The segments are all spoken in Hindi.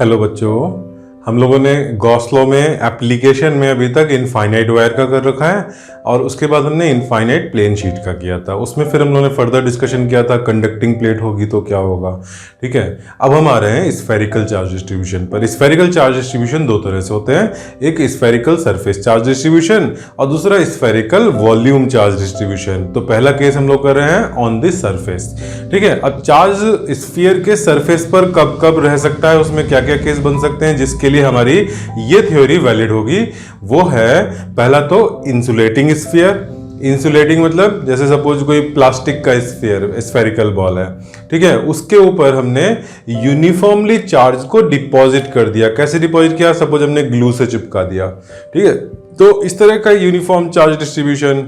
हेलो बच्चों, हम लोगों ने गॉस लॉ में एप्लीकेशन में अभी तक इनफाइनाइट वायर का कर रखा है और उसके बाद हमने इनफाइनाइट प्लेन शीट का किया था। उसमें फिर हम लोगों ने फर्दर डिस्कशन किया था कंडक्टिंग प्लेट होगी तो क्या होगा। ठीक है, अब हम आ रहे हैं स्फेरिकल चार्ज डिस्ट्रीब्यूशन पर। स्फेरिकल चार्ज डिस्ट्रीब्यूशन दो तरह से होते हैं, एक स्फेरिकल सरफेस चार्ज डिस्ट्रीब्यूशन और दूसरा स्फेरिकल वॉल्यूम चार्ज डिस्ट्रीब्यूशन। तो पहला केस हम लोग कर रहे हैं ऑन दिस सरफेस। ठीक है, अब चार्ज स्फीयर के सरफेस पर कब कब रह सकता है, उसमें क्या क्या केस बन सकते हैं जिसके लिए हमारी ये थ्योरी वैलिड होगी। वो है पहला तो इंसुलेटिंग स्फीयर। इंसुलेटिंग मतलब जैसे सपोज कोई प्लास्टिक का स्फीयर स्फेरिकल बॉल है, ठीक है, उसके ऊपर हमने यूनिफॉर्मली चार्ज को डिपॉजिट कर दिया। कैसे डिपॉजिट किया? सपोज हमने ग्लू से चिपका दिया। ठीक है, तो इस तरह का यूनिफॉर्म चार्ज डिस्ट्रीब्यूशन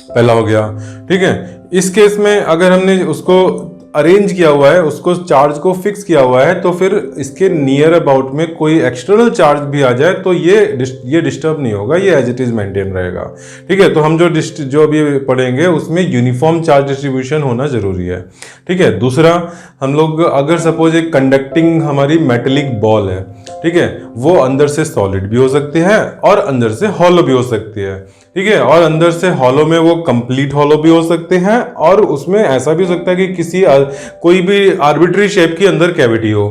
पहला हो गया। ठीक है, इस केस में अगर हमने उसको अरेंज किया हुआ है, उसको चार्ज को फिक्स किया हुआ है, तो फिर इसके नियर अबाउट में कोई एक्सटर्नल चार्ज भी आ जाए तो ये डिस्टर्ब नहीं होगा, ये एज इट इज मेंटेन रहेगा। ठीक है, तो हम जो अभी पढ़ेंगे उसमें यूनिफॉर्म चार्ज डिस्ट्रीब्यूशन होना जरूरी है। ठीक है, दूसरा हम लोग अगर सपोज एक कंडक्टिंग हमारी मेटेलिक बॉल है, ठीक है, वो अंदर से सॉलिड भी हो सकती है और अंदर से हॉलो भी हो सकती है। ठीक है, और अंदर से हॉलो में वो कंप्लीट हॉलो भी हो सकते हैं और उसमें ऐसा भी हो सकता है कि कोई भी आर्बिट्री शेप की अंदर कैविटी हो।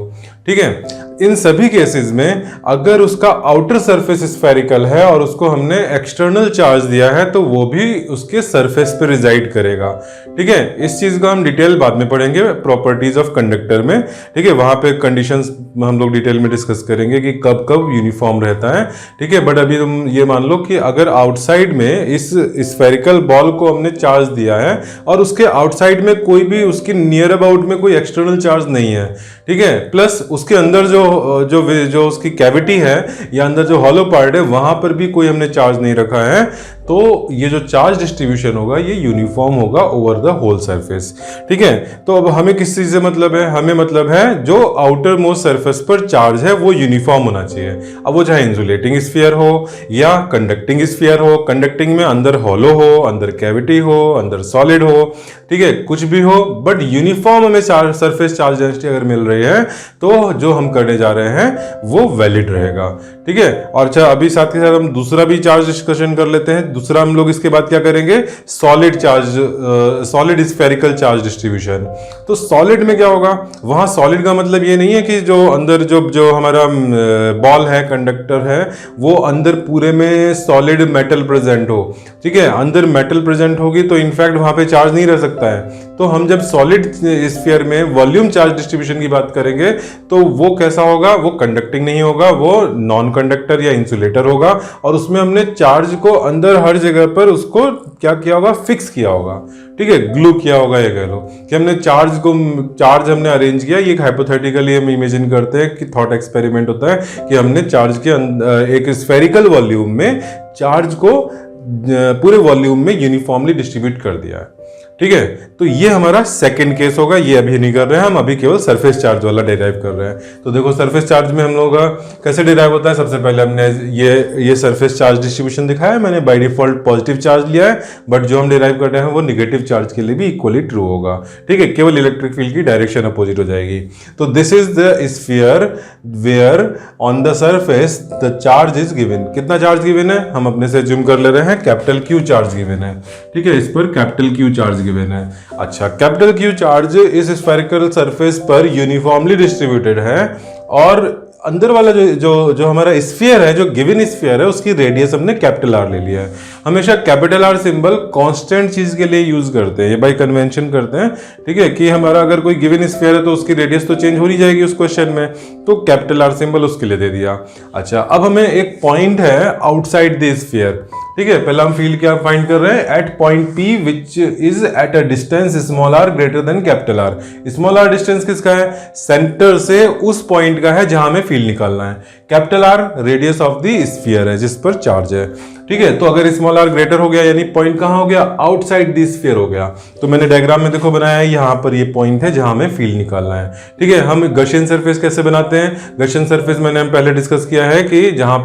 ठीक है, इन सभी केसेस में अगर उसका आउटर सरफेस स्फेरिकल है और उसको हमने एक्सटर्नल चार्ज दिया है तो वो भी उसके सरफेस पे रिजाइड करेगा। ठीक है, इस चीज का हम डिटेल बाद में पढ़ेंगे प्रॉपर्टीज ऑफ कंडक्टर में। ठीक है, वहां पे कंडीशंस हम लोग डिटेल में डिस्कस करेंगे कि कब कब यूनिफॉर्म रहता है। ठीक है, बट अभी तुम ये मान लो कि अगर आउटसाइड में इस स्फेरिकल बॉल को हमने चार्ज दिया है और उसके आउटसाइड में कोई भी उसके नियर अबाउट में कोई एक्सटर्नल चार्ज नहीं है, ठीक है, प्लस उसके अंदर जो उसकी कैविटी है या अंदर जो हॉलो पार्ट है वहां पर भी कोई हमने चार्ज नहीं रखा है, तो ये जो चार्ज डिस्ट्रीब्यूशन होगा ये यूनिफॉर्म होगा ओवर द होल सरफेस। ठीक है, तो अब हमें किस चीज से मतलब है? हमें मतलब है जो आउटर मोस्ट सरफेस पर चार्ज है वो यूनिफॉर्म होना चाहिए। अब वो चाहे इंसुलेटिंग स्फीयर हो या कंडक्टिंग स्फीयर हो, कंडक्टिंग में अंदर हॉलो हो, अंदर कैविटी हो, अंदर सॉलिड हो, ठीक है, कुछ भी हो, बट यूनिफॉर्म हमें सरफेस चार्ज डेंसिटी अगर मिल रही है तो जो हम करने जा रहे हैं वो वैलिड रहेगा। ठीक है, और अच्छा अभी साथ के साथ हम दूसरा भी चार्ज डिस्कशन कर लेते हैं। दूसरा हम लोग इसके बाद क्या करेंगे? Solid spherical charge distribution. तो सॉलिड में क्या होगा? वहां सॉलिड का मतलब ये नहीं है कि जो अंदर जो हमारा बॉल है, कंडक्टर है, वो अंदर पूरे में सॉलिड मेटल प्रेजेंट हो। ठीक है, अंदर मेटल प्रेजेंट होगी तो इनफैक्ट वहां पे चार्ज नहीं रह सकता है। तो हम जब सॉलिड स्फीयर में वॉल्यूम चार्ज डिस्ट्रीब्यूशन की बात करेंगे तो वो कैसा होगा? वो कंडक्टिंग नहीं होगा, वो नॉन कंडक्टर या इंसुलेटर होगा और उसमें हमने चार्ज को अंदर हर जगह पर उसको क्या किया होगा? फिक्स किया होगा। ठीक है, ग्लू किया होगा। ये कह लो कि हमने चार्ज हमने अरेंज किया। ये हाइपोथेटिकली हम इमेजिन करते हैं कि थॉट एक्सपेरिमेंट होता है कि हमने चार्ज के एक स्फेरिकल वॉल्यूम में चार्ज को पूरे वॉल्यूम में यूनिफॉर्मली डिस्ट्रीब्यूट कर दिया है। ठीक है, तो ये हमारा सेकंड केस होगा। ये अभी नहीं कर रहे हैं हम, अभी केवल सरफेस चार्ज वाला डिराइव कर रहे हैं। तो देखो सरफेस चार्ज में हम लोगों का कैसे डिराइव होता है। सबसे पहले हमने ये सरफेस चार्ज डिस्ट्रीब्यूशन दिखाया है, मैंने बाय डिफॉल्ट पॉजिटिव चार्ज लिया है, बट जो हम डिराइव कर रहे हैं वो निगेटिव चार्ज के लिए भी इक्वली ट्रू होगा। ठीक है, केवल इलेक्ट्रिक फील्ड की डायरेक्शन अपोजिट हो जाएगी। तो this is the sphere where on the surface the charge is given. कितना चार्ज गिवन है? हम अपने से अज्यूम कर ले रहे हैं कैपिटल क्यू चार्ज गिवन है। ठीक है, इस पर कैपिटल क्यू चार्ज गिवन है। अच्छा, कैपिटल क्यू चार्ज इस स्फेरिकल सरफेस पर यूनिफॉर्मली डिस्ट्रीब्यूटेड है और अंदर वाला जो हमारा स्फीयर है, जो गिवन स्फीयर है, उसकी रेडियस हमने कैपिटल आर ले लिया है। हमेशा कैपिटल आर सिंबल कांस्टेंट चीज के लिए यूज करते हैं, ये बाय कन्वेंशन करते हैं। ठीक है, कि हमारा अगर कोई गिवन स्फीयर है तो उसकी रेडियस तो चेंज हो नहीं जाएगी उस क्वेश्चन में, तो कैपिटल आर सिंबल उसके लिए दे दिया। अच्छा, अब हमें एक पॉइंट है आउटसाइड द स्फीयर। ठीक है, पहला हम फील्ड क्या फाइंड कर रहे हैं? At point P which is at a distance small r greater than capital R. Small r distance किसका है? सेंटर से उस पॉइंट का है जहां हमें फील्ड निकालना है। Capital R radius of the sphere है जिस पर चार्ज है। ठीक है, तो अगर स्मॉल आर ग्रेटर हो गया यानी पॉइंट कहां हो गया? आउटसाइड द स्फीयर हो गया। तो मैंने डायग्राम में देखो बनाया है, यहां पर ये पॉइंट है जहां हमें फील्ड निकालना है। ठीक है, हम गॉसियन सरफेस कैसे बनाते हैं? गॉसियन सरफेस मैंने हम पहले डिस्कस किया है कि जहां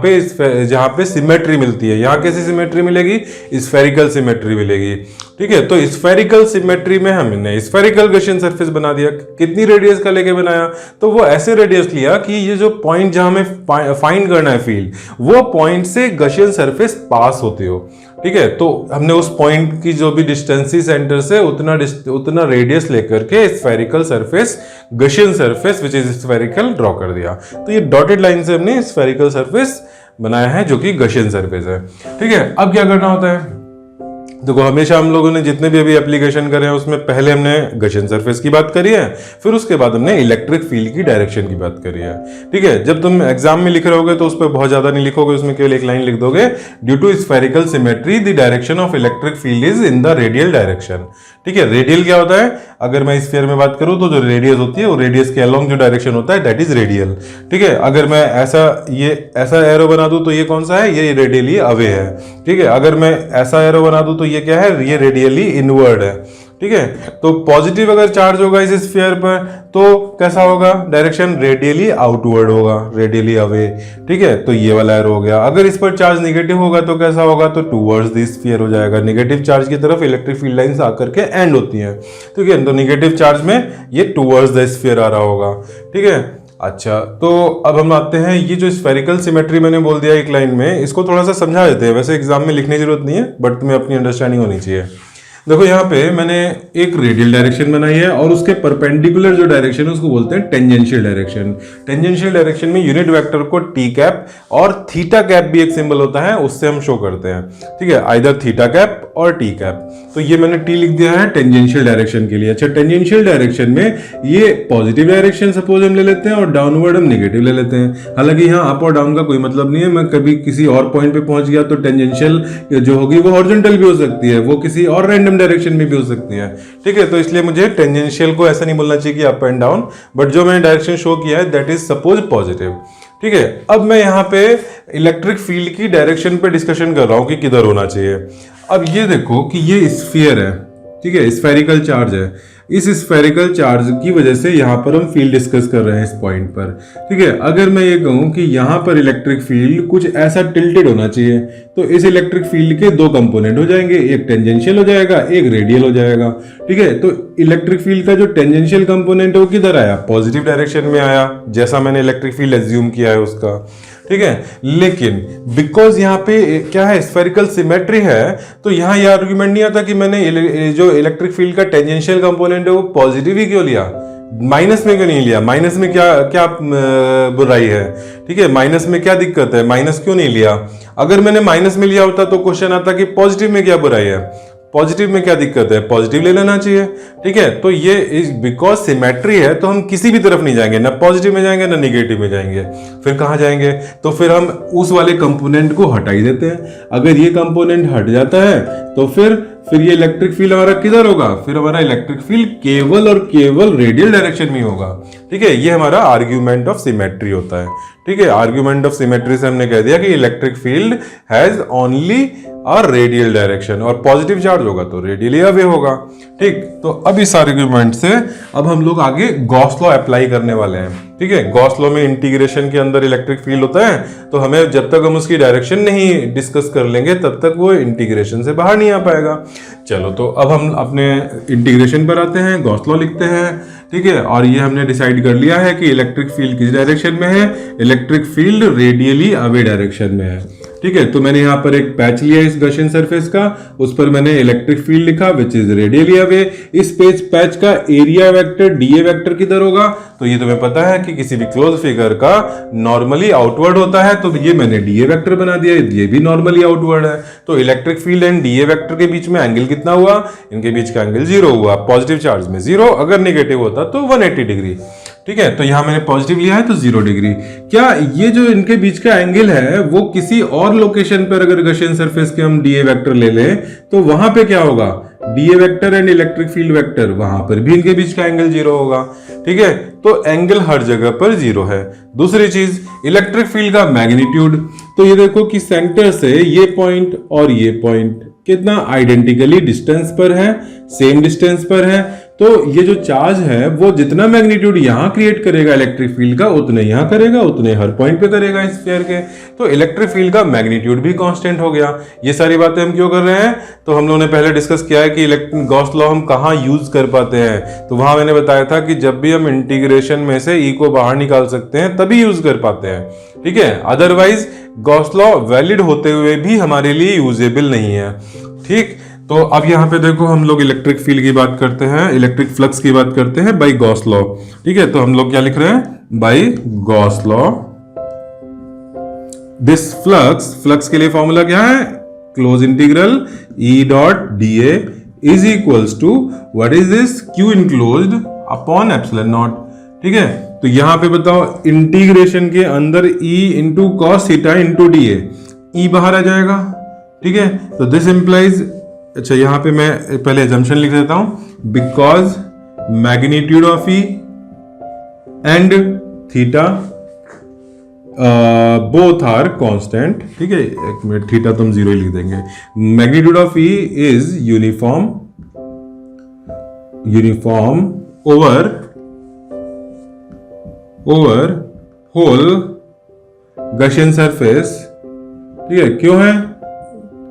पे सिमेट्री मिलती है। यहां कैसी सिमेट्री मिलेगी? स्फेरिकल सिमेट्री मिलेगी। ठीक है, तो स्फेरिकल सिमेट्री में हमने स्फेरिकल गशियन सरफेस बना दिया। कितनी रेडियस का लेके बनाया, तो वो ऐसे रेडियस लिया कि ये जो पॉइंट जहां हमें फाइंड करना है फील्ड, वो पॉइंट से गशियन सरफेस पास होते हो। ठीक है, तो हमने उस पॉइंट की जो भी डिस्टेंस सेंटर से उतना रेडियस लेकर के spherical surface, Gaussian surface which is spherical draw कर दिया। तो ये डॉटेड लाइन से हमने स्फेरिकल सरफेस बनाया है जो कि गशियन सरफेस है। ठीक है, अब क्या करना होता है, देखो हमेशा हम लोगों ने जितने भी अभी एप्लीकेशन करे हैं उसमें पहले हमने गशियन सरफेस की बात करी है, फिर उसके बाद हमने इलेक्ट्रिक फील्ड की डायरेक्शन की बात करी है। ठीक है, जब तुम एग्जाम में लिख रहे होगे तो उस पर बहुत ज्यादा नहीं लिखोगे, उसमें केवल एक लाइन लिख दोगे, due to spherical symmetry the direction of electric field is in the radial direction. ठीक है, रेडियल क्या होता है, अगर मैं स्फीयर में बात करूं तो जो रेडियस होती है वो रेडियस के अलोंग जो डायरेक्शन होता है दैट इज रेडियल। ठीक है, अगर मैं ऐसा एरो बना दूं तो ये कौन सा है, ये रेडियली अवे है। ठीक है, अगर मैं ऐसा एरो बना दूं तो ये क्या है, ये रेडियली इनवर्ड है। ठीक है, तो पॉजिटिव अगर चार्ज होगा इस स्फीयर पर तो कैसा होगा, डायरेक्शन रेडियली आउटवर्ड होगा, रेडियली अवे। ठीक है, तो ये वाला एरो हो गया। अगर इस पर चार्ज नेगेटिव होगा तो कैसा होगा, तो टूवर्ड्स द स्फीयर हो जाएगा। नेगेटिव चार्ज की तरफ इलेक्ट्रिक फील्ड लाइंस आकर के एंड होती हैं। ठीक है, तो नेगेटिव चार्ज में ये टूवर्ड्स द स्फीयर आ रहा होगा। ठीक है, अच्छा, तो अब हम आते हैं, ये जो स्फेरिकल सिमेट्री मैंने बोल दिया एक लाइन में, इसको थोड़ा सा समझा देते हैं। वैसे एग्जाम में लिखने की जरूरत नहीं है, बट तुम्हें अपनी अंडरस्टैंडिंग होनी चाहिए। देखो यहाँ पे मैंने एक रेडियल डायरेक्शन बनाई है और उसके परपेंडिकुलर जो डायरेक्शन है उसको बोलते हैं टेंजेंशियल डायरेक्शन। टेंजेंशियल डायरेक्शन में यूनिट वेक्टर को टी कैप और थीटा कैप भी एक सिंबल होता है, उससे हम शो करते हैं। ठीक है, आइदर थीटा कैप और टी कैप। तो ये मैंने टी लिख दिया है टेंजेंशियल डायरेक्शन के लिए। अच्छा, टेंजेंशियल डायरेक्शन में ये पॉजिटिव डायरेक्शन सपोज हम ले लेते हैं और डाउनवर्ड हम नेगेटिव ले लेते हैं। हालांकि यहाँ अप और डाउन का कोई मतलब नहीं है, मैं कभी किसी और पॉइंट पे पहुंच गया तो टेंजेंशियल जो होगी वो हॉरिजॉन्टल भी हो सकती है, वो किसी और रैंडम डायरेक्शन में भी हो सकती है। ठीक है, तो इसलिए मुझे टेंजेंशियल को ऐसा नहीं बोलना चाहिए कि अप एंड डाउन, बट जो मैंने डायरेक्शन शो किया है दैट इज सपोज पॉजिटिव। ठीक है, अब मैं यहाँ पे इलेक्ट्रिक फील्ड की डायरेक्शन पे डिस्कशन कर रहा हूं कि किधर होना चाहिए। अब ये देखो कि ये स्फीयर है, ठीक है, स्फेरिकल चार्ज है। इस स्फेरिकल चार्ज की वजह से यहाँ पर हम फील्ड डिस्कस कर रहे हैं इस पॉइंट पर। ठीक है, अगर मैं ये कहूँ कि यहाँ पर इलेक्ट्रिक फील्ड कुछ ऐसा टिल्टेड होना चाहिए, तो इस इलेक्ट्रिक फील्ड के दो कंपोनेंट हो जाएंगे, एक टेंजेंशियल हो जाएगा, एक रेडियल हो जाएगा। ठीक है, तो इलेक्ट्रिक फील्ड का जो टेंजेंशियल कंपोनेंट है वो किधर आया, पॉजिटिव डायरेक्शन में आया, जैसा मैंने इलेक्ट्रिक फील्ड एज्यूम किया है उसका। ठीक है, लेकिन बिकॉज यहाँ पे क्या है, स्फेरिकल सिमेट्री है, तो यहाँ ये आर्गुमेंट नहीं आता कि मैंने जो इलेक्ट्रिक फील्ड का टेंजेंशियल कंपोनेंट है वो पॉजिटिव ही क्यों लिया, माइनस में क्यों नहीं लिया, माइनस में क्या बुराई है। ठीक है, माइनस में क्या दिक्कत है, माइनस क्यों नहीं लिया। अगर मैंने माइनस में लिया होता तो क्वेश्चन आता कि पॉजिटिव में क्या बुराई है, पॉजिटिव में क्या दिक्कत है, पॉजिटिव ले लेना चाहिए। ठीक है, तो ये बिकॉज सिमेट्री है तो हम किसी भी तरफ नहीं जाएंगे, ना पॉजिटिव में जाएंगे ना निगेटिव में जाएंगे। फिर कहाँ जाएंगे, तो फिर हम उस वाले कंपोनेंट को हटा ही देते हैं। अगर ये कंपोनेंट हट जाता है तो फिर ये इलेक्ट्रिक फील्ड हमारा किधर होगा, फिर हमारा इलेक्ट्रिक फील्ड केवल और केवल रेडियल डायरेक्शन में होगा। ठीक है, ये हमारा आर्ग्यूमेंट ऑफ सिमेट्री होता है। ठीक है, आर्ग्यूमेंट ऑफ सिमेट्री से हमने कह दिया कि इलेक्ट्रिक फील्ड हैज ओनली और रेडियल डायरेक्शन, और पॉजिटिव चार्ज होगा तो रेडियली अवे होगा। ठीक, तो अब इस आर्ग्यूमेंट से अब हम लोग आगे गॉस लॉ अप्लाई करने वाले हैं। ठीक है, गॉस लॉ में इंटीग्रेशन के अंदर इलेक्ट्रिक फील्ड होता है, तो हमें जब तक हम उसकी डायरेक्शन नहीं डिस्कस कर लेंगे तब तक वो इंटीग्रेशन से बाहर नहीं आ पाएगा। चलो, तो अब हम अपने इंटीग्रेशन पर आते हैं, गॉस लॉ लिखते हैं। ठीक है, और ये हमने डिसाइड कर लिया है कि इलेक्ट्रिक फील्ड किस डायरेक्शन में है, electric field radially away direction में है। ठीक है, तो मैंने यहाँ पर एक पैच लिया इस गशियन सरफेस का, उस पर मैंने इलेक्ट्रिक फील्ड लिखा विच इज रेडियली अवे। इस पैच का एरिया वेक्टर डीए वेक्टर किधर होगा, तो ये तुम्हें पता है कि किसी भी क्लोज फिगर का नॉर्मली आउटवर्ड होता है, तो ये मैंने डीए वेक्टर बना दिया, ये भी नॉर्मली आउटवर्ड है। तो electric field and d A vector के बीच में एंगल कितना हुआ, इनके बीच का एंगल 0 हुआ। पॉजिटिव चार्ज में 0, अगर नेगेटिव होता तो 180 डिग्री। ठीक है, तो यहां मैंने पॉजिटिव लिया है तो 0 डिग्री। क्या ये जो इनके बीच का एंगल है वो किसी और लोकेशन पर अगर गशियन सरफेस के हम डीए वेक्टर ले लें तो वहां पे क्या होगा, DA vector and electric field vector, वहां पर भी इनके बीच का एंगल 0 होगा। ठीक है, तो एंगल हर जगह पर 0 है। दूसरी चीज, इलेक्ट्रिक फील्ड का मैग्नीट्यूड, तो ये देखो कि सेंटर से ये पॉइंट और ये पॉइंट कितना आइडेंटिकली डिस्टेंस पर है, सेम डिस्टेंस पर है, तो ये जो चार्ज है वो जितना मैग्नीट्यूड यहाँ क्रिएट करेगा इलेक्ट्रिक फील्ड का, उतने यहाँ करेगा, उतने हर पॉइंट पे करेगा इस स्फीयर के। तो इलेक्ट्रिक फील्ड का मैग्नीट्यूड भी कांस्टेंट हो गया। ये सारी बातें हम क्यों कर रहे हैं? तो हम लोगों ने पहले डिस्कस किया है कि गॉस लॉ हम कहाँ यूज कर पाते हैं। तो वहां मैंने बताया था कि जब भी हम इंटीग्रेशन में से ई को बाहर निकाल सकते हैं तभी यूज कर पाते हैं, ठीक है। अदरवाइज गॉस लॉ वैलिड होते हुए भी हमारे लिए यूजेबल नहीं है, ठीक। तो अब यहाँ पे देखो हम लोग इलेक्ट्रिक फील्ड की बात करते हैं, इलेक्ट्रिक फ्लक्स की बात करते हैं बाय गॉस लॉ, ठीक है। तो हम लोग क्या लिख रहे हैं? By Gauss law this flux के लिए फॉर्मूला क्या है? Close integral E dot d A is equals to what is this? Q enclosed upon epsilon naught, ठीक है। तो यहां पे बताओ इंटीग्रेशन के अंदर E into cos theta into d A बाहर आ जाएगा, ठीक है। तो दिस इंप्लाइज, अच्छा यहां पे मैं पहले एजम्पशन लिख देता हूं, because magnitude of E and theta both are constant, ठीक है। एक मिनट, थीटा तुम 0 ही लिख देंगे। Magnitude of E is uniform over whole Gaussian surface, ठीक है। क्यों है?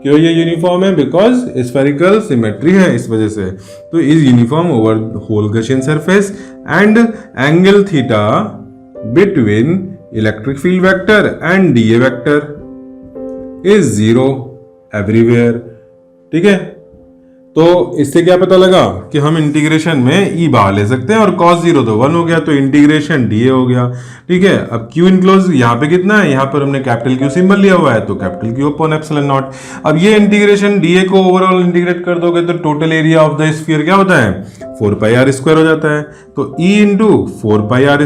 क्यों ये यूनिफॉर्म है? बिकॉज स्फेरिकल सिमेट्री है, इस वजह से। तो is uniform over whole Gaussian surface and angle theta between electric field vector and d A vector is 0 everywhere, ठीक है। तो इससे क्या पता लगा कि हम इंटीग्रेशन में ई बाहर ले सकते हैं और cos 0 तो 1 हो गया, तो इंटीग्रेशन डीए हो गया, ठीक है। अब क्यू इनक्लोज यहाँ पे कितना है? यहाँ पर हमने कैपिटल क्यू सिंबल लिया हुआ है, तो capital Q upon epsilon naught. अब ये इंटीग्रेशन डीए को ओवरऑल इंटीग्रेट कर दोगे तो total area of the sphere क्या होता है? 4πr² हो जाता है। तो E into 4πr²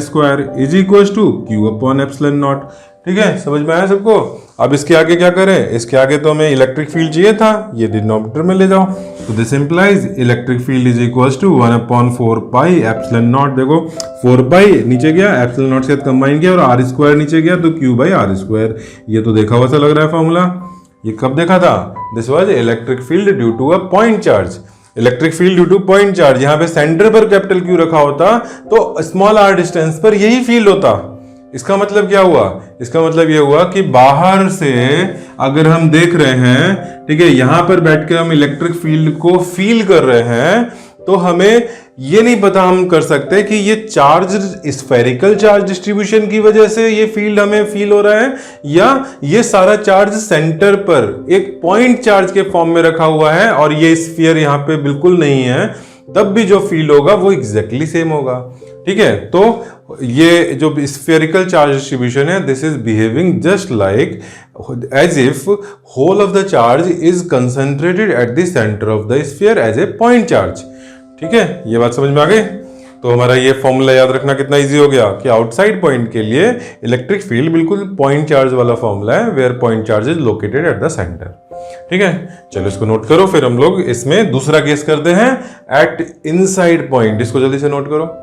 is equal to Q upon epsilon naught, ठीक है। समझ में आया सबको? अब इसके आगे क्या करें? इसके आगे तो हमें इलेक्ट्रिक फील्ड चाहिए था, ये डिनोमिनेटर में ले जाओ। तो this implies electric field is equal to 1/4π epsilon naught. देखो 4π नीचे गया, एप्सिलॉन नॉट के साथ कंबाइन किया और r² नीचे गया, तो q/r²। ये तो देखा हुआ सा लग रहा है फॉर्मूला। ये कब देखा था? This was electric field due to a point charge. Electric field due to point charge, यहाँ पे सेंटर पर कैपिटल क्यू रखा होता तो स्मॉल r डिस्टेंस पर यही फील्ड होता। इसका मतलब क्या हुआ? इसका मतलब यह हुआ कि बाहर से अगर हम देख रहे हैं, ठीक है, यहां पर बैठ के हम इलेक्ट्रिक फील्ड को फील कर रहे हैं, तो हमें ये नहीं पता हम कर सकते कि ये चार्ज स्फेरिकल चार्ज डिस्ट्रीब्यूशन की वजह से ये फील्ड हमें फील हो रहा है, या ये सारा चार्ज सेंटर पर एक पॉइंट चार्ज के फॉर्म में रखा हुआ है और ये स्फीयर यहां पे बिल्कुल नहीं है, तब भी जो फील होगा वो एग्जैक्टली सेम होगा, ठीक है। तो ये जो स्फेरिकल चार्ज डिस्ट्रीब्यूशन है, this is behaving just like as if whole of the charge is concentrated at the centre of the sphere as a point charge, ठीक है। ये बात समझ में आ गई? तो हमारा ये फॉर्मूला याद रखना कितना इजी हो गया कि आउटसाइड पॉइंट के लिए इलेक्ट्रिक फील्ड बिल्कुल पॉइंट चार्ज वाला फॉर्मूला है, where point charge is located at the centre, ठीक है। चलो इसको नोट करो, फिर हम लोग इसमें दूसरा केस करते हैं एट इनसाइड पॉइंट। इसको जल्दी से नोट करो।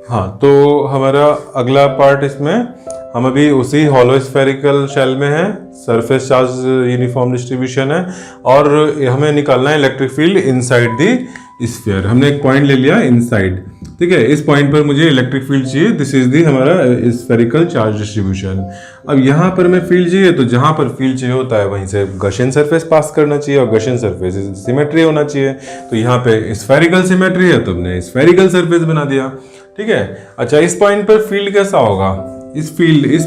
हाँ, तो हमारा अगला पार्ट, इसमें हम अभी उसी हॉलो स्फेरिकल शेल में हैं, सरफेस चार्ज यूनिफॉर्म डिस्ट्रीब्यूशन है और हमें निकालना है electric field inside the sphere. हमने एक पॉइंट ले लिया इनसाइड, ठीक है। इस पॉइंट पर मुझे इलेक्ट्रिक फील्ड चाहिए, दिस इज दी हमारा स्फेरिकल चार्ज डिस्ट्रीब्यूशन। अब यहाँ पर मैं फील्ड चाहिए, तो जहाँ पर फील्ड चाहिए होता है वहीं से गॉसियन सरफेस पास करना चाहिए और गॉसियन सरफेस सिमेट्री होना चाहिए। तो यहाँ पे स्फेरिकल सिमेट्री है, तो हमने स्फेरिकल सरफेस बना दिया, ठीक है। अच्छा, इस पॉइंट पर फील्ड कैसा होगा? इस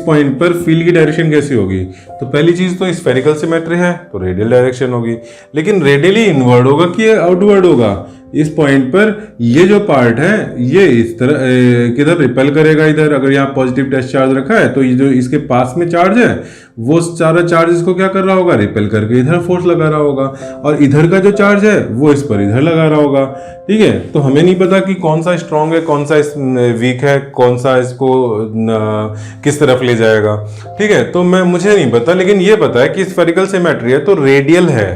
पॉइंट पर फील्ड की डायरेक्शन कैसी होगी? तो पहली चीज तो स्फेरिकल सिमेट्री है, तो रेडियल डायरेक्शन होगी, लेकिन रेडियली इनवर्ड होगा कि आउटवर्ड होगा? इस पॉइंट पर ये जो पार्ट है ये इस तरह किधर रिपेल करेगा, इधर। अगर यहाँ पॉजिटिव टेस्ट चार्ज रखा है तो ये जो इसके पास में चार्ज है वो सारा चार्ज इसको क्या कर रहा होगा? रिपेल करके इधर फोर्स लगा रहा होगा, और इधर का जो चार्ज है वो इस पर इधर लगा रहा होगा, ठीक है। तो हमें नहीं पता कि कौन सा स्ट्रांग है, कौन सा वीक है, कौन सा इसको किस तरफ ले जाएगा, ठीक है। तो मुझे नहीं पता, लेकिन ये पता है कि स्फेरिकल सिमेट्री है तो रेडियल है,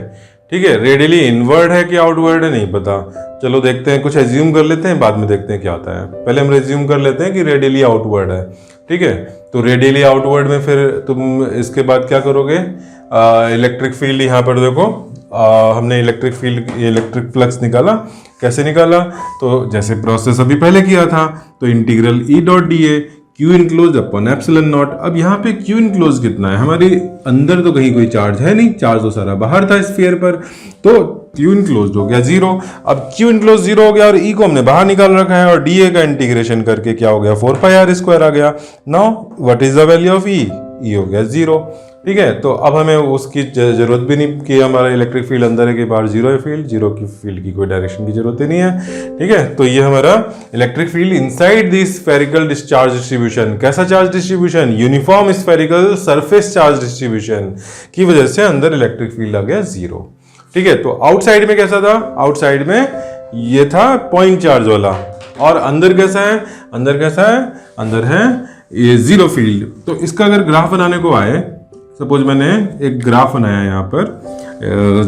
ठीक है। रेडियली इनवर्ड है कि आउटवर्ड है नहीं पता। चलो देखते हैं, कुछ एज्यूम कर लेते हैं, बाद में देखते हैं क्या आता है। पहले हम एज्यूम कर लेते हैं कि रेडियली आउटवर्ड है, ठीक है। तो रेडियली आउटवर्ड में फिर तुम इसके बाद क्या करोगे? इलेक्ट्रिक फील्ड यहाँ पर देखो हमने इलेक्ट्रिक फ्लक्स निकाला। कैसे निकाला? तो जैसे प्रोसेस अभी पहले किया था, तो इंटीग्रल ई डॉट डी ए Q enclose upon epsilon naught. अब यहाँ पे क्यू इनक्लोज कितना है? हमारी अंदर तो कहीं कोई चार्ज है नहीं, चार्ज तो सारा बाहर था स्फीयर पर, तो क्यू इनक्लोज हो गया 0। अब क्यू इनक्लोज 0 हो गया और ई को हमने बाहर निकाल रखा है, और डी ए का इंटीग्रेशन करके क्या हो गया 4πr² आ गया। Now what is the value of E? E हो गया 0। ठीक है, तो अब हमें उसकी जरूरत भी नहीं कि हमारा इलेक्ट्रिक फील्ड अंदर है कि बाहर 0 है फील्ड, 0 की फील्ड की कोई डायरेक्शन की जरूरत ही नहीं है। ठीक है, तो ये हमारा electric field inside the spherical discharge distribution. कैसा charge distribution? Uniform spherical surface charge distribution की वजह से अंदर इलेक्ट्रिक फील्ड आ गया 0। ठीक है, तो आउटसाइड में कैसा था? आउटसाइड में ये था पॉइंट चार्ज वाला, और अंदर कैसा है? अंदर है ये 0 फील्ड। तो इसका अगर ग्राफ बनाने को आए, सपोज मैंने एक ग्राफ बनाया यहाँ पर,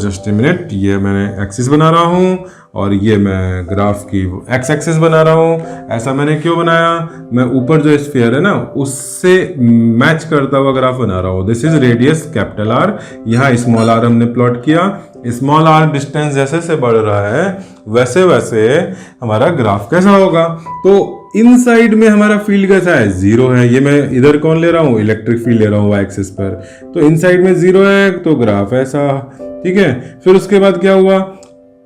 जस्ट ए मिनट, ये मैंने एक्सिस बना रहा हूँ और ये मैं ग्राफ की एक्स एक्सिस बना रहा हूँ। ऐसा मैंने क्यों बनाया? मैं ऊपर जो स्फीयर है ना उससे मैच करता हुआ ग्राफ बना रहा हूँ। This is radius capital R, यहाँ स्मॉल आर हमने प्लॉट किया। स्मॉल आर डिस्टेंस जैसे से बढ़ रहा है वैसे वैसे हमारा ग्राफ कैसा होगा? तो इनसाइड में हमारा फील्ड कैसा है? 0 है। ये मैं इधर कौन ले रहा हूँ? इलेक्ट्रिक फील्ड ले रहा हूँ वाई एक्सिस पर, तो इनसाइड में 0 है तो ग्राफ ऐसा। ठीक है, फिर उसके बाद क्या हुआ?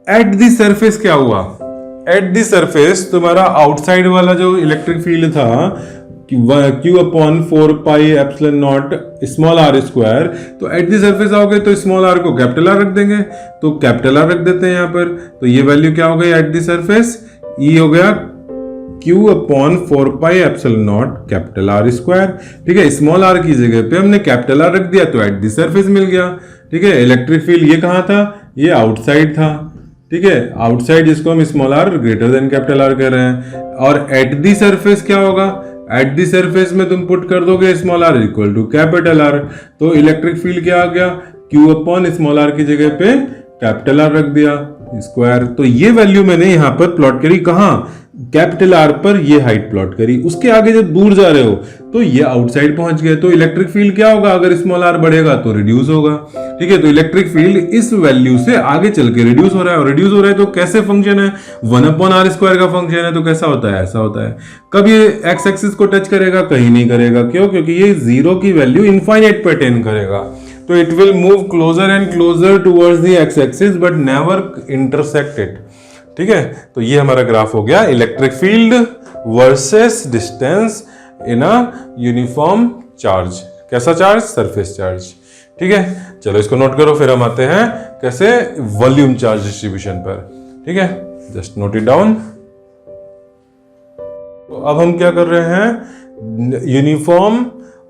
एट द सरफेस क्या हुआ? एट द सरफेस तुम्हारा आउटसाइड वाला जो इलेक्ट्रिक फील्ड था Q upon 4πε0 small r square, तो एट द सरफेस आओगे तो स्मॉल r को कैपिटल R रख देंगे, तो कैपिटल R रख देते हैं यहाँ पर। तो ये वैल्यू क्या हो गई एट द सरफेस? E हो गया Q upon 4πε0 capital R square. ठीक है, स्मॉल r की जगह पे हमने कैपिटल R रख दिया तो एट द सरफेस मिल गया। ठीक है, इलेक्ट्रिक फील्ड ये कहाँ था? ये आउटसाइड था। ठीक है, आउटसाइड जिसको हम small r greater than capital R कह रहे हैं। और एट द सरफेस क्या होगा? एट द सरफेस में तुम पुट कर दोगे small r equal to capital R, तो इलेक्ट्रिक फील्ड क्या आ गया? Q अपॉन स्मॉल r की जगह पे कैपिटल R रख दिया स्क्वायर। तो ये वैल्यू मैंने यहाँ पर प्लॉट करी, कहाँ? कैपिटल R पर ये हाइट प्लॉट करी। उसके आगे जब दूर जा रहे हो तो ये आउटसाइड पहुंच गए, तो इलेक्ट्रिक फील्ड क्या होगा? अगर स्मॉल r बढ़ेगा तो रिड्यूस होगा। ठीक है, तो इलेक्ट्रिक फील्ड इस वैल्यू से आगे चल के रिड्यूस हो रहा है, और रिड्यूस हो रहा है तो कैसे फंक्शन है? 1/r² का फंक्शन है, तो कैसा होता है? ऐसा होता है। कब ये एक्स एक्सिस को टच करेगा? कहीं नहीं करेगा। क्यों? क्योंकि ये 0 की वैल्यू इनफाइनाइट पे अटेन करेगा, तो it will move closer and closer towards the x axis but never intersect it. ठीक है, तो ये हमारा ग्राफ हो गया electric field versus distance in a uniform charge. कैसा चार्ज? Surface charge. ठीक है, चलो इसको नोट करो, फिर हम आते हैं कैसे वॉल्यूम चार्ज डिस्ट्रीब्यूशन पर। ठीक है, जस्ट नोट इट डाउन। तो अब हम क्या कर रहे हैं? Uniform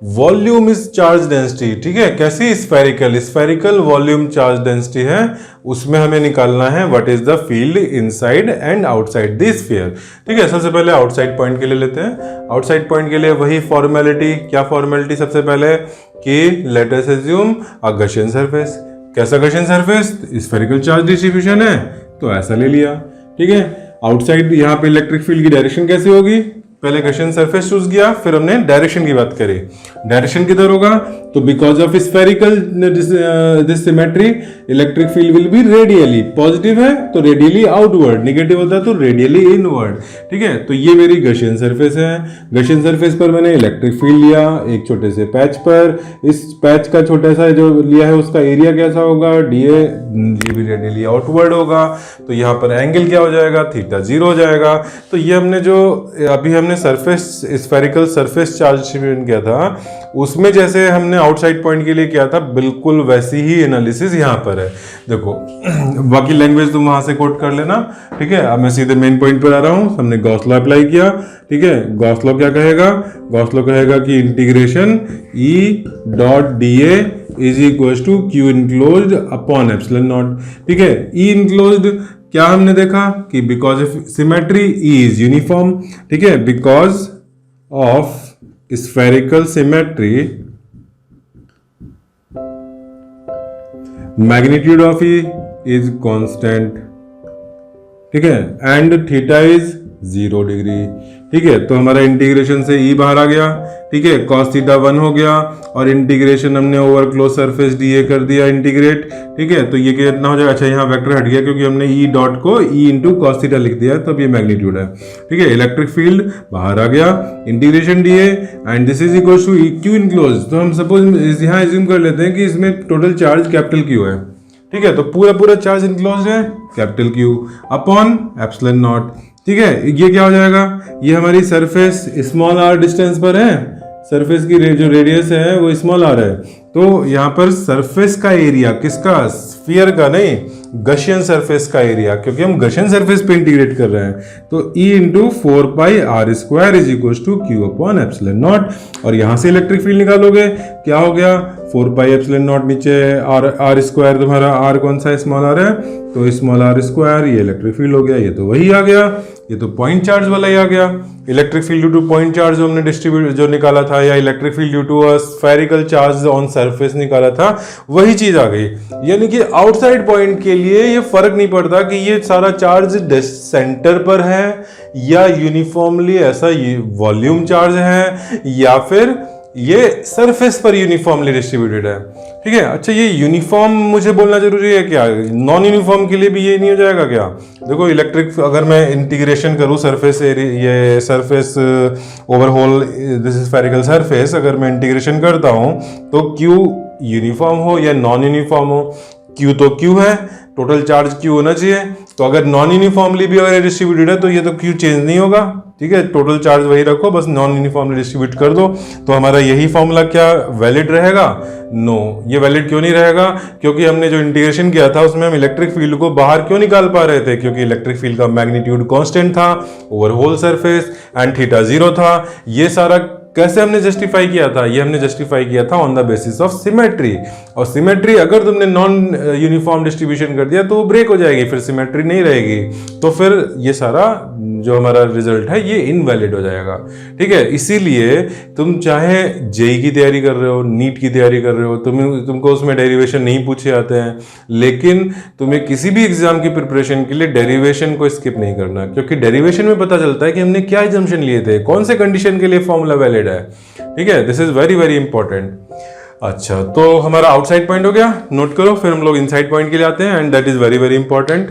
volume is charge density. ठीक है, कैसी? स्फेरिकल वॉल्यूम चार्ज डेंसिटी है, उसमें हमें निकालना है what is the field inside and outside the sphere. ठीक है, सबसे पहले आउटसाइड पॉइंट के लिए लेते हैं। आउटसाइड पॉइंट के लिए वही फॉर्मेलिटी। क्या फॉर्मेलिटी? सबसे पहले कि let us assume a Gaussian surface. कैसा Gaussian surface? Spherical charge distribution है तो ऐसा ले लिया। ठीक है, आउटसाइड यहाँ पे इलेक्ट्रिक फील्ड की डायरेक्शन कैसी होगी? पहले गॉसियन सरफेस चूज किया, फिर हमने डायरेक्शन की बात करी। डायरेक्शन किधर होगा? तो because of spherical this symmetry electric field will be radially. Positive है तो रेडियली आउटवर्ड, नेगेटिव होता है तो रेडियली इनवर्ड। ठीक है, तो ये मेरी गॉसियन सरफेस है। गॉसियन सरफेस पर मैंने इलेक्ट्रिक फील्ड लिया एक छोटे से पैच पर। इस पैच का छोटा सा जो लिया है उसका एरिया कैसा होगा? डीए, ये भी रेडियली आउटवर्ड होगा, तो यहाँ पर एंगल क्या हो जाएगा? थीटा 0 हो जाएगा। तो ये हमने जो अभी हमने surface spherical surface charge distribution किया था उसमें जैसे हमने आउटसाइड पॉइंट के लिए किया था, बिल्कुल वैसी ही एनालिसिस यहाँ पर है। देखो बाकी लैंग्वेज तुम वहां से कोट कर लेना। ठीक है, अब मैं सीधे मेन पॉइंट पर आ रहा हूँ। हमने गॉस लॉ अप्लाई किया। ठीक है, गॉस लॉ क्या कहेगा? गॉस लॉ कहेगा कि integration E dot d A is equal to Q enclosed upon epsilon naught. ठीक है, ई इनक्लोज्ड क्या हमने देखा कि because of symmetry E is uniform. ठीक है, because of spherical symmetry magnitude of E is constant. ठीक है, एंड थीटा इज 0 डिग्री। ठीक है, तो हमारा इंटीग्रेशन से ई बाहर आ गया। ठीक है, cos थीटा 1 हो गया और इंटीग्रेशन हमने ओवर क्लोज सरफेस dA कर दिया इंटीग्रेट। ठीक है, तो ये कितना हो जाएगा, अच्छा यहाँ वेक्टर हट गया क्योंकि हमने ई डॉट को ई इंटू कॉस थीटा लिख दिया, तो अब ये मैग्नीट्यूड है। ठीक है, इलेक्ट्रिक फील्ड बाहर आ गया, integration dA and this is equal to Q enclose. तो हम सपोज यहाँ एज्यूम कर लेते हैं कि इसमें टोटल चार्ज कैपिटल क्यू है। ठीक है, तो पूरा चार्ज इनक्लोज है capital Q upon epsilon naught. ठीक है, ये क्या हो जाएगा, ये हमारी सरफेस स्मॉल आर डिस्टेंस पर है, सरफेस की जो रेडियस है वो स्मॉल आर है, तो यहाँ पर सरफेस का एरिया किसका, स्फीयर का नहीं, गशियन सरफेस का एरिया, क्योंकि हम गशियन सरफेस पे इंटीग्रेट कर रहे हैं, तो E into 4πr² is equal to Q upon epsilon naught. और यहाँ से इलेक्ट्रिक फील्ड निकालोगे, क्या हो गया, 4π एप्सिलॉन नॉट नीचे r² तुम्हारा r कौन सा स्मॉल आर है, तो स्मॉल r², ये इलेक्ट्रिक फील्ड हो गया, ये तो वही आ गया, ये तो पॉइंट चार्ज वाला ही आ गया। Electric field due to point charge जो हमने डिस्ट्रीब्यूट जो निकाला था, या electric field due to a spherical charge on surface निकाला था, वही चीज आ गई। यानी कि आउटसाइड पॉइंट के लिए ये फर्क नहीं पड़ता कि ये सारा चार्ज सेंटर पर है या यूनिफॉर्मली ऐसा वॉल्यूम चार्ज है या फिर ये सरफेस पर यूनिफॉर्मली डिस्ट्रीब्यूटेड है। ठीक है, अच्छा ये यूनिफॉर्म मुझे बोलना जरूरी है क्या, नॉन यूनिफॉर्म के लिए भी ये नहीं हो जाएगा क्या? देखो इलेक्ट्रिक, अगर मैं इंटीग्रेशन करूँ सरफेस एरिया, ये surface over whole this is spherical surface, अगर मैं इंटीग्रेशन करता हूँ तो क्यू यूनिफॉर्म हो या नॉन यूनिफॉर्म हो, क्यू तो क्यू है, टोटल चार्ज क्यू होना चाहिए, तो अगर नॉन यूनिफॉर्मली भी अगर डिस्ट्रीब्यूटेड है तो ये तो क्यू चेंज नहीं होगा। ठीक है, टोटल चार्ज वही रखो, बस नॉन यूनिफॉर्मली डिस्ट्रीब्यूट कर दो, तो हमारा यही फॉर्मूला क्या वैलिड रहेगा? नो, ये वैलिड क्यों नहीं रहेगा? क्योंकि हमने जो इंटीग्रेशन किया था उसमें हम इलेक्ट्रिक फील्ड को बाहर क्यों निकाल पा रहे थे? क्योंकि इलेक्ट्रिक फील्ड का मैग्नीट्यूड कांस्टेंट था over whole surface and theta 0 था। ये सारा कैसे हमने जस्टिफाई किया था? ये हमने जस्टिफाई किया था on the basis of symmetry, और सिमेट्री अगर तुमने नॉन यूनिफॉर्म डिस्ट्रीब्यूशन कर दिया तो वो ब्रेक हो जाएगी, फिर सिमेट्री नहीं रहेगी, तो फिर ये सारा जो हमारा रिजल्ट है ये इनवैलिड हो जाएगा। ठीक है, इसीलिए तुम चाहे जेई की तैयारी कर रहे हो, नीट की तैयारी कर रहे हो, तुमको उसमें डेरिवेशन नहीं पूछे आते हैं, लेकिन तुम्हें किसी भी एग्जाम की प्रिपरेशन के लिए डेरिवेशन को स्किप नहीं करना, क्योंकि डेरिवेशन में पता चलता है कि हमने क्या एजम्पशन लिए थे, कौन से कंडीशन के लिए फॉर्मूला वैलिड है। ठीक है, this is very very important. अच्छा, तो हमारा आउटसाइड पॉइंट हो गया, नोट करो, फिर हम लोग इनसाइड पॉइंट के लिए आते हैं, and that is very very important.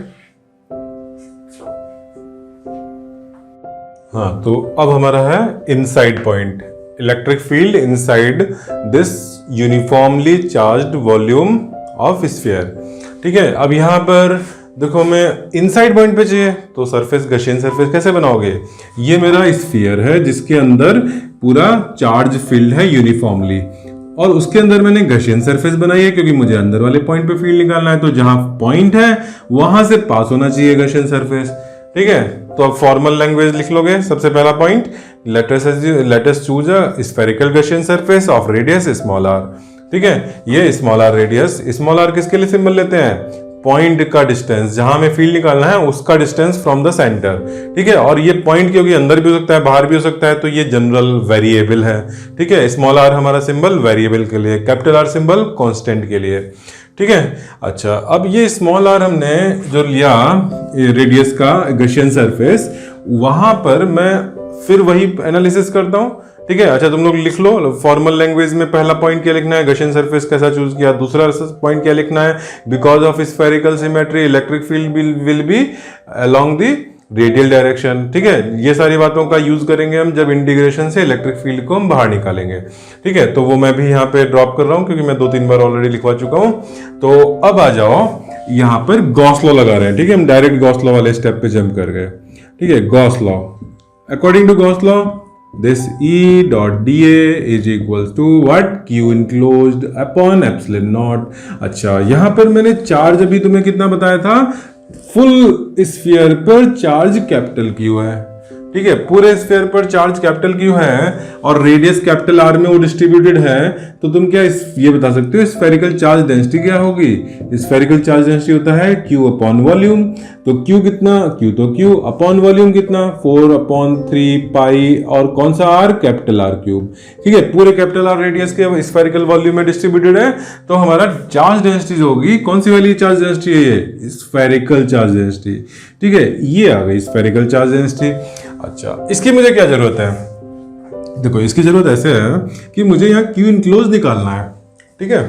हाँ, तो अब हमारा है inside point, electric field inside this uniformly charged volume of sphere. ठीक है, अब यहां पर देखो, मैं इनसाइड पॉइंट पे चाहिए तो सरफेस, गशियन सरफेस कैसे बनाओगे? ये मेरा स्फीयर है जिसके अंदर पूरा चार्ज फील्ड है यूनिफॉर्मली, और उसके अंदर मैंने गशियन सरफेस बनाई है क्योंकि मुझे अंदर वाले पॉइंट पे फील्ड निकालना है, तो जहां पॉइंट है वहां से पास होना चाहिए गशियन सरफेस। ठीक है, तो अब फॉर्मल लैंग्वेज लिख लोगे। सबसे पहला point, let us choose a spherical Gaussian surface of radius small are. ठीक है, ये small R radius, small R किसके लिए सिंबल लेते हैं? पॉइंट का डिस्टेंस, जहां हमें फील्ड निकालना है उसका डिस्टेंस फ्रॉम द सेंटर। ठीक है, और ये पॉइंट क्योंकि अंदर भी हो सकता है बाहर भी हो सकता है, तो ये जनरल वेरिएबल है। ठीक है, स्मॉल आर हमारा सिंबल वेरिएबल के लिए, कैपिटल आर सिंबल कांस्टेंट के लिए। ठीक है, अच्छा, अब ये स्मॉल आर हमने जो लिया रेडियस का गशियन सरफेस, वहां पर मैं फिर वही एनालिसिस करता हूं। ठीक है, अच्छा तुम लोग लिख लो फॉर्मल लैंग्वेज में, पहला पॉइंट क्या लिखना है, गशियन सरफेस कैसा चूज किया, दूसरा पॉइंट क्या लिखना है, because of spherical symmetry electric field will be along the radial direction. ठीक है, ये सारी बातों का यूज करेंगे हम जब इंटीग्रेशन से इलेक्ट्रिक फील्ड को हम बाहर निकालेंगे। ठीक है, तो वो मैं भी यहाँ पे ड्रॉप कर रहा हूँ क्योंकि मैं 2-3 बार ऑलरेडी लिखवा चुका हूँ। तो अब आ जाओ, यहाँ पर गॉस लॉ लगा रहे हैं। ठीक है, हम डायरेक्ट गॉस लॉ वाले स्टेप पे जंप कर गए। ठीक है, Gauss law, according to Gauss law this E dot dA is equals to what? Q enclosed upon epsilon naught। अच्छा, यहां पर मैंने चार्ज अभी तुम्हें कितना बताया था, फुल स्फीयर पर चार्ज कैपिटल Q है। ठीक है, पूरे स्फीयर पर चार्ज कैपिटल क्यू है और रेडियस कैपिटल आर में वो डिस्ट्रीब्यूटेड है, तो तुम क्या ये बता सकते हो स्फेरिकल चार्ज डेंसिटी क्या होगी? स्फेरिकल चार्ज डेंसिटी होता है क्यू अपॉन वॉल्यूम। तो क्यू कितना? क्यू तो क्यू अपॉन वॉल्यूम कितना? 4/3 पाई और कौन सा आर? Capital R cube. ठीक है, पूरे कैपिटल आर रेडियस के स्फेरिकल वॉल्यूम में डिस्ट्रीब्यूटेड है, तो हमारा चार्ज डेंसिटी होगी कौन सी वाली चार्ज डेंसिटी है? ये स्फेरिकल चार्ज डेंसिटी। ठीक है, ये आ गई स्फेरिकल चार्ज डेंसिटी। अच्छा, इसकी मुझे क्या जरूरत है? देखो, इसकी जरूरत ऐसे है कि मुझे यहाँ क्यू इनक्लोज निकालना है। ठीक है,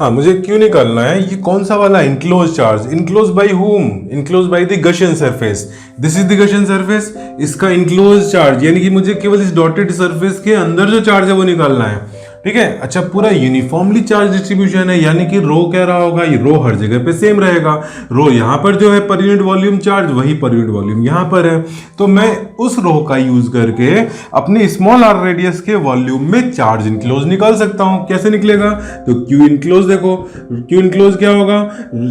हाँ, मुझे क्यू निकालना है। ये कौन सा वाला enclose charge? Enclose by whom? Enclose by the Gaussian surface. This is the Gaussian surface, इसका इनक्लोज चार्ज, यानी कि मुझे केवल इस डॉटेड सरफेस के अंदर जो चार्ज है वो निकालना है। ठीक है, अच्छा, पूरा यूनिफॉर्मली चार्ज डिस्ट्रीब्यूशन है, यानी कि रो क्या रहा होगा? ये रो हर जगह पे सेम रहेगा। रो यहाँ पर जो है पर यूनिट वॉल्यूम चार्ज, वही पर यूनिट वॉल्यूम यहाँ पर है। तो मैं उस रो का यूज करके अपने स्मॉल आर रेडियस के वॉल्यूम में चार्ज इनक्लोज निकाल सकता हूँ। कैसे निकलेगा? तो क्यू इनक्लोज, देखो क्यू इनक्लोज क्या होगा?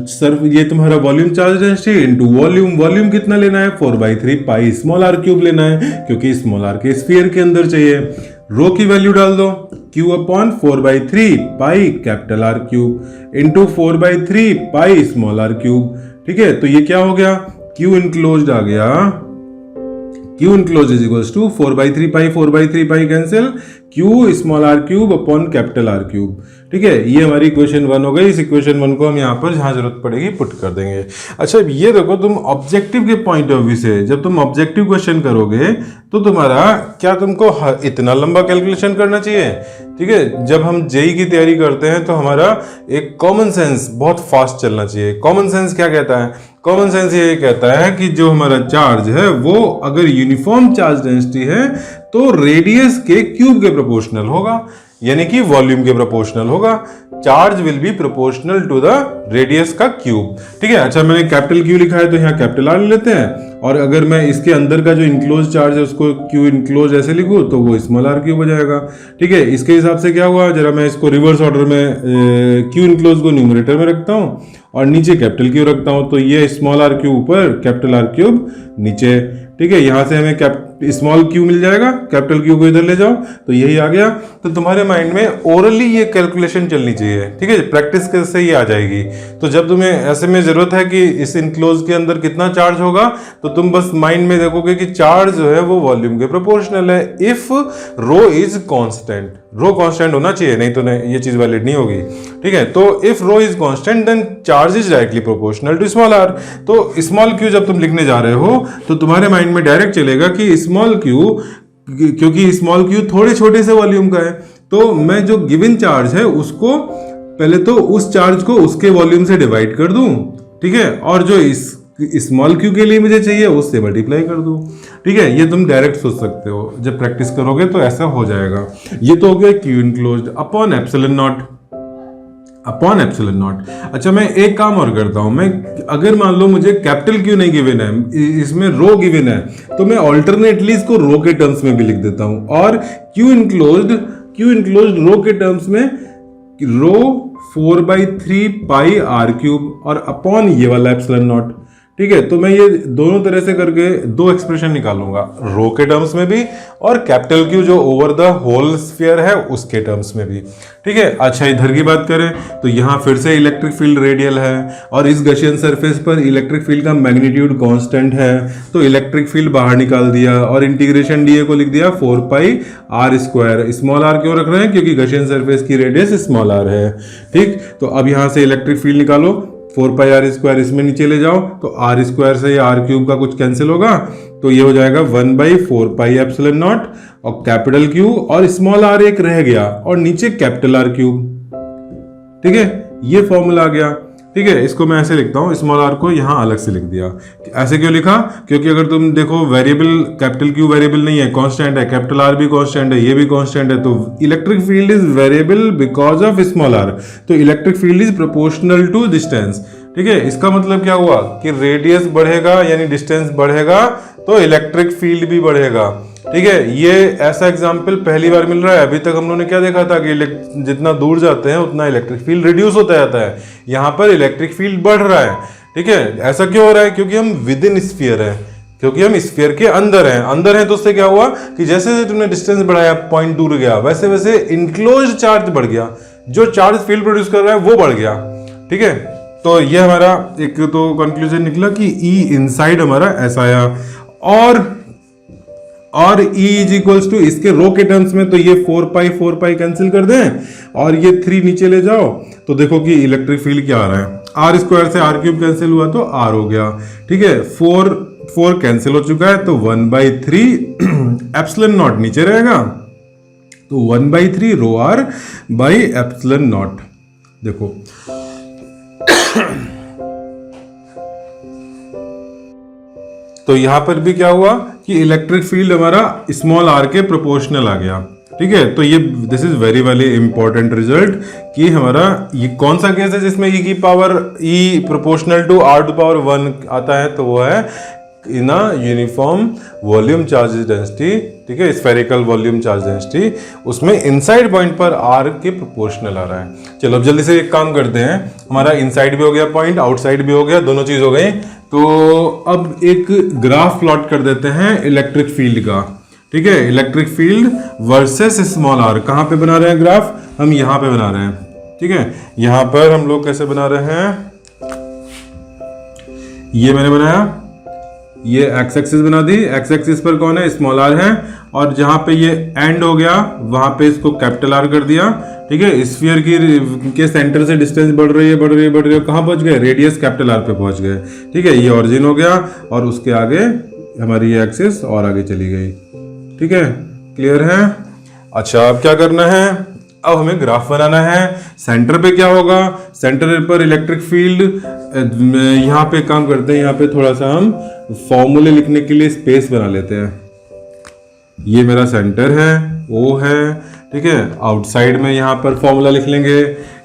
सर, ये तुम्हारा volume charge density into volume. Volume कितना लेना है? 4/3 पाई स्मॉल आर क्यूब लेना है, क्योंकि स्मॉल आर के स्फीयर के अंदर चाहिए। रो की वैल्यू डाल दो, Q upon 4/3 pi capital R cube into 4/3 pi small r cube. ठीक है, तो ये क्या हो गया? Q इनक्लोज्ड आ गया। Q enclose is equals to 4/3 pi cancel, Q small r cube upon capital R cube. ठीक है, ये हमारी इक्वेशन 1 हो गई। इस इक्वेशन 1 को हम यहाँ पर जहां जरूरत पड़ेगी पुट कर देंगे। अच्छा, ये देखो, तुम ऑब्जेक्टिव के पॉइंट ऑफ व्यू से जब तुम ऑब्जेक्टिव क्वेश्चन करोगे तो तुम्हारा क्या तुमको इतना लंबा कैलकुलेशन करना चाहिए? ठीक है, जब हम जेई की तैयारी करते हैं तो हमारा एक कॉमन सेंस बहुत फास्ट चलना चाहिए। कॉमन सेंस क्या कहता है? कॉमन सेंस ये कहता है कि जो हमारा चार्ज है वो अगर यूनिफॉर्म चार्ज डेंसिटी है तो रेडियस के क्यूब के प्रोपोर्शनल होगा, यानी कि वॉल्यूम के प्रोपोर्शनल होगा। Charge will be proportional to the radius का क्यूब। ठीक है, अच्छा, मैंने कैपिटल क्यू लिखा है तो यहाँ कैपिटल आर लेते हैं, और अगर मैं इसके अंदर का जो इनक्लोज चार्ज है उसको क्यू इनक्लोज ऐसे लिखूं तो वो स्मॉल आर क्यूब हो जाएगा। ठीक है, इसके हिसाब से क्या हुआ? जरा मैं इसको रिवर्स ऑर्डर में क्यू इनक्लोज को न्यूमरेटर में रखता हूँ और नीचे कैपिटल क्यू रखता हूँ, तो ये स्मॉल आर क्यूब ऊपर, कैपिटल आर क्यूब नीचे। ठीक है, यहां से हमें स्मॉल क्यू मिल जाएगा, कैपिटल क्यू को इधर ले जाओ तो यही आ गया। तो तुम्हारे माइंड में ओरली ये कैलकुलेशन चलनी चाहिए। ठीक है, प्रैक्टिस से ही आ जाएगी। तो जब तुम्हें ऐसे में जरूरत है कि इस इनक्लोज के अंदर कितना चार्ज होगा, तो तुम बस माइंड में देखोगे कि चार्ज जो है वो वॉल्यूम के प्रोपोर्शनल है if rho is constant. Rho constant होना चाहिए, नहीं तो ये चीज वैलिड नहीं होगी। ठीक है, तो if rho is constant then charge is directly proportional to small are. तो स्मॉल क्यू जब तुम लिखने जा रहे हो तो तुम्हारे माइंड में डायरेक्ट चलेगा कि स्मॉल क्यू, क्योंकि स्मॉल क्यू थोड़े छोटे से वॉल्यूम का है, तो मैं जो गिवन चार्ज है उसको पहले तो उस चार्ज को उसके वॉल्यूम से डिवाइड कर दूं। ठीक है, और जो इस स्मॉल क्यू के लिए मुझे चाहिए उससे मल्टीप्लाई कर दूं। ठीक है, ये तुम डायरेक्ट सोच सकते हो, जब प्रैक्टिस करोगे तो ऐसा हो जाएगा। ये तो हो गया Q enclosed upon epsilon not, upon epsilon not. अच्छा, मैं एक काम और करता हूं, मैं अगर मान लो मुझे कैपिटल क्यू नहीं गिवन है, इसमें रो गिवन है, तो मैं ऑल्टरनेटली इसको रो के टर्म्स में भी लिख देता हूं, और क्यू इनक्लोज्ड रो के टर्म्स में रो 4/3 पाई आर क्यूब और अपॉन ये वाला एप्सिलॉन नॉट। ठीक है, तो मैं ये दोनों तरह से करके दो एक्सप्रेशन निकालूंगा, रो के टर्म्स में भी और कैपिटल क्यू जो ओवर द होल स्फीयर है उसके टर्म्स में भी। ठीक है, अच्छा, इधर की बात करें तो यहाँ फिर से इलेक्ट्रिक फील्ड रेडियल है और इस गशियन सरफेस पर इलेक्ट्रिक फील्ड का मैग्नीट्यूड कांस्टेंट है, तो इलेक्ट्रिक फील्ड बाहर निकाल दिया और इंटीग्रेशन डीए को लिख दिया 4 पाई आर स्क्वायर। स्मॉल आर क्यों रख रहे हैं? क्योंकि गशियन सरफेस की रेडियस स्मॉल आर है। ठीक, तो अब यहाँ से इलेक्ट्रिक फील्ड निकालो, 4 पाई आर स्क्वायर इसमें नीचे ले जाओ तो आर स्क्वायर से आर क्यूब का कुछ कैंसिल होगा, तो ये हो जाएगा 1/4 पाई एप्सिलॉन नॉट और कैपिटल क्यू और स्मॉल आर एक रह गया और नीचे कैपिटल आर क्यूब। ठीक है, ये फॉर्मूला आ गया। ठीक है, इसको मैं ऐसे लिखता हूँ, स्मॉल आर को यहाँ अलग से लिख दिया। ऐसे क्यों लिखा? क्योंकि अगर तुम देखो वेरिएबल, कैपिटल क्यू वेरिएबल नहीं है, कांस्टेंट है, कैपिटल आर भी कांस्टेंट है, ये भी कांस्टेंट है, तो electric field is variable because of small are, तो electric field is proportional to distance. ठीक है, इसका मतलब क्या हुआ कि रेडियस बढ़ेगा यानी डिस्टेंस बढ़ेगा तो इलेक्ट्रिक फील्ड भी बढ़ेगा। ठीक है, ये ऐसा एग्जाम्पल पहली बार मिल रहा है। अभी तक हम लोगों ने क्या देखा था कि जितना दूर जाते हैं उतना इलेक्ट्रिक फील्ड रिड्यूस होता जाता है, यहाँ पर इलेक्ट्रिक फील्ड बढ़ रहा है। ठीक है, ऐसा क्यों हो रहा है? क्योंकि हम विद इन स्फीयर है, क्योंकि हम स्फीयर के अंदर हैं तो उससे क्या हुआ कि जैसे जैसे तुमने डिस्टेंस बढ़ाया, पॉइंट दूर गया, वैसे वैसे इनक्लोज चार्ज बढ़ गया, जो चार्ज फील्ड प्रोड्यूस कर रहा है वो बढ़ गया। ठीक है, तो ये हमारा एक तो कंक्लूजन निकला कि ई इनसाइड हमारा ऐसा आया, और E इज इक्वल्स टू इसके रो के टर्म्स में तो ये 4 पाई कैंसिल कर दें और ये 3 नीचे ले जाओ, तो देखो कि इलेक्ट्रिक फील्ड क्या आ रहा है, आर स्क्वायर से आर क्यूब कैंसिल हुआ तो आर हो गया। ठीक है, 4 कैंसिल हो चुका है तो 1/3 एप्सिलॉन नॉट नीचे रहेगा, तो 1/3 रो आर बाई एप्सिलॉन नॉट। देखो तो यहां पर भी क्या हुआ कि इलेक्ट्रिक फील्ड हमारा स्मॉल आर के प्रोपोर्शनल आ गया। ठीक है, तो ये this is very very important result कि हमारा ये कौन सा केस है जिसमें ई की power E proportional to R to power 1 आता है, तो वो है in a uniform volume charge density. ठीक है, स्फेरिकल वॉल्यूम चार्ज डेंसिटी, उसमें इनसाइड पॉइंट पर आर के प्रोपोर्शनल आ रहा है। चलो अब जल्दी से एक काम करते हैं, हमारा इनसाइड भी हो गया पॉइंट, आउटसाइड भी हो गया, दोनों चीज हो गई, तो अब एक ग्राफ प्लॉट कर देते हैं इलेक्ट्रिक फील्ड का। ठीक है, electric field versus small r. कहां पे बना रहे हैं ग्राफ? हम यहां पे बना रहे हैं। ठीक है, यहां पर हम लोग कैसे बना रहे हैं, ये मैंने बनाया, ये एक्स एक्सिस बना दी, एक्स एक्सिस पर कौन है? स्मॉल आर है, और जहां पे ये एंड हो गया वहां पे इसको कैपिटल आर कर दिया। ठीक है, स्फीयर के सेंटर से डिस्टेंस बढ़ रही है, कहां पहुंच गए? रेडियस कैपिटल आर पे पहुंच गए। ठीक है, ये ऑरिजिन हो गया और उसके आगे हमारी ये एक्सिस और आगे चली गई। ठीक है, क्लियर है? अच्छा, अब क्या करना है? अब हमें ग्राफ बनाना है। सेंटर पे क्या होगा? सेंटर पर इलेक्ट्रिक फील्ड, यहाँ पे काम करते हैं, यहाँ पे थोड़ा सा हम फॉर्मूले लिखने के लिए स्पेस बना लेते हैं। ये मेरा सेंटर है, ओ है। ठीक है, आउटसाइड में यहाँ पर फॉर्मूला लिख लेंगे।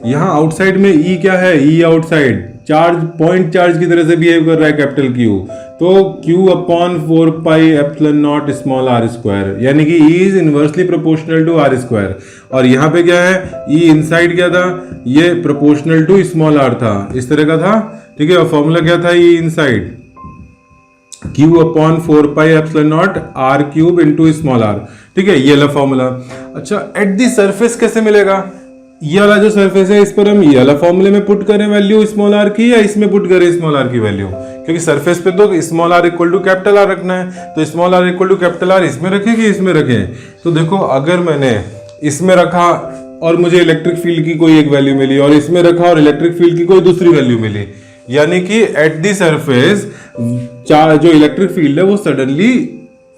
यहाँ आउटसाइड में ई क्या है? E outside charge, point charge की तरह से बिहेव कर रहा है कैपिटल क्यू, तो Q upon 4 pi epsilon naught small r square, यानी कि E is inversely proportional to r square. और यहाँ पे क्या है? E इनसाइड क्या था? ये प्रोपोर्शनल टू स्मॉल आर था, इस तरह का था। ठीक है, और फॉर्मूला क्या था? E inside Q upon 4 pi epsilon naught R cube into small are. ठीक है, ये वाला फॉर्मूला। अच्छा, एट दी सरफेस कैसे मिलेगा? ये वाला जो सरफेस है इस पर हम ये वाला फॉर्मूले में पुट करें वैल्यू स्मॉल आर की, या इसमें पुट करें स्मॉल आर की वैल्यू? क्योंकि सरफेस पे तो small r equal to capital R रखना है, तो small r equal to capital R इसमें रखें कि इसमें रखें? तो देखो, अगर मैंने इसमें रखा और मुझे इलेक्ट्रिक फील्ड की कोई एक वैल्यू मिली, और इसमें रखा और इलेक्ट्रिक फील्ड की कोई दूसरी वैल्यू मिली, यानी कि एट दी सरफेस जो इलेक्ट्रिक फील्ड है वो सडनली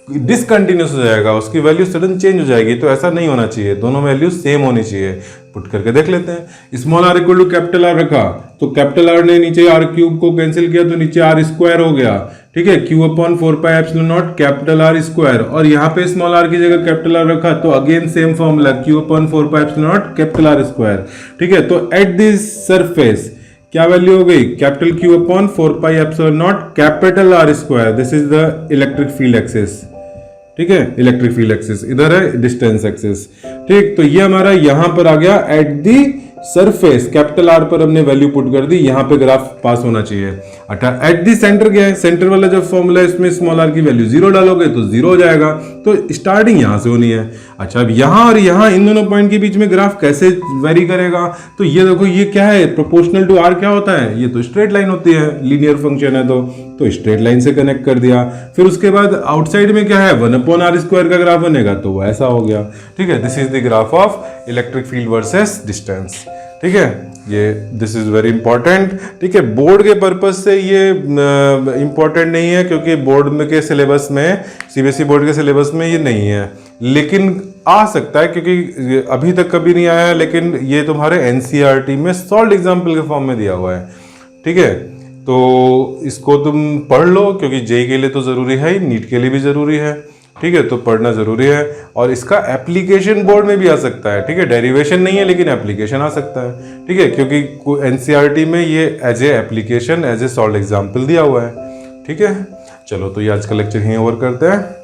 डिसकंटिन्यूस हो जाएगा, उसकी वैल्यू सडन चेंज हो जाएगी। तो ऐसा नहीं होना चाहिए, दोनों वैल्यू सेम होनी चाहिए। पुट करके देख लेते हैं। Small r equal to capital R रखा, तो कैपिटल आर ने नीचे आर क्यूब को कैंसिल किया, तो नीचे आर स्क्वायर हो गया। ठीक है, Q upon 4 pi epsilon not capital R square, और यहाँ पे स्मॉल आर की जगह कैपिटल आर रखा, तो again same formula Q upon 4 pi epsilon not capital R square. ठीक है, तो एट दिस सरफेस क्या वैल्यू हो गई? Capital Q upon 4 pi epsilon not capital R square. This is the electric field axis. ठीक है, इलेक्ट्रिक फील्ड एक्सिस, इधर है डिस्टेंस एक्सिस। ठीक, तो ये हमारा यहां पर आ गया at the surface, capital R पर हमने वैल्यू पुट कर दी, यहां पे ग्राफ पास होना चाहिए। अच्छा, एट दी सेंटर क्या है? सेंटर वाला जो फॉर्मूला है इसमें स्मॉल आर की वैल्यू 0 डालोगे तो 0 हो जाएगा, तो स्टार्टिंग यहां से होनी है। अच्छा, अब यहां और यहां इन दोनों पॉइंट के बीच में ग्राफ कैसे वेरी करेगा? तो ये देखो, ये क्या है? प्रोपोर्शनल टू आर क्या होता है? ये तो स्ट्रेट लाइन होती है, लीनियर फंक्शन है, तो स्ट्रेट लाइन से कनेक्ट कर दिया। फिर उसके बाद आउटसाइड में क्या है? 1 अपॉन आर स्क्वायर का ग्राफ बनेगा, तो वो ऐसा हो गया। ठीक है, this is the graph of electric field versus distance. ठीक है, ये दिस इज वेरी इंपॉर्टेंट। ठीक है, बोर्ड के पर्पज से ये इंपॉर्टेंट नहीं है, क्योंकि बोर्ड में के सिलेबस में, सीबीएसई बोर्ड के सिलेबस में ये नहीं है, लेकिन आ सकता है, क्योंकि अभी तक कभी नहीं आया है, लेकिन ये तुम्हारे एनसीईआरटी में सॉल्व एग्जाम्पल के फॉर्म में दिया हुआ है। ठीक है, तो इसको तुम पढ़ लो, क्योंकि जेई के लिए तो जरूरी है ही, नीट के लिए भी जरूरी है। ठीक है, तो पढ़ना जरूरी है, और इसका एप्लीकेशन बोर्ड में भी आ सकता है। ठीक है, डेरिवेशन नहीं है लेकिन एप्लीकेशन आ सकता है। ठीक है, क्योंकि एनसीईआरटी में ये as a application, as a solve example दिया हुआ है। ठीक है, चलो, तो ये आज का लेक्चर यहीं ओवर करते हैं।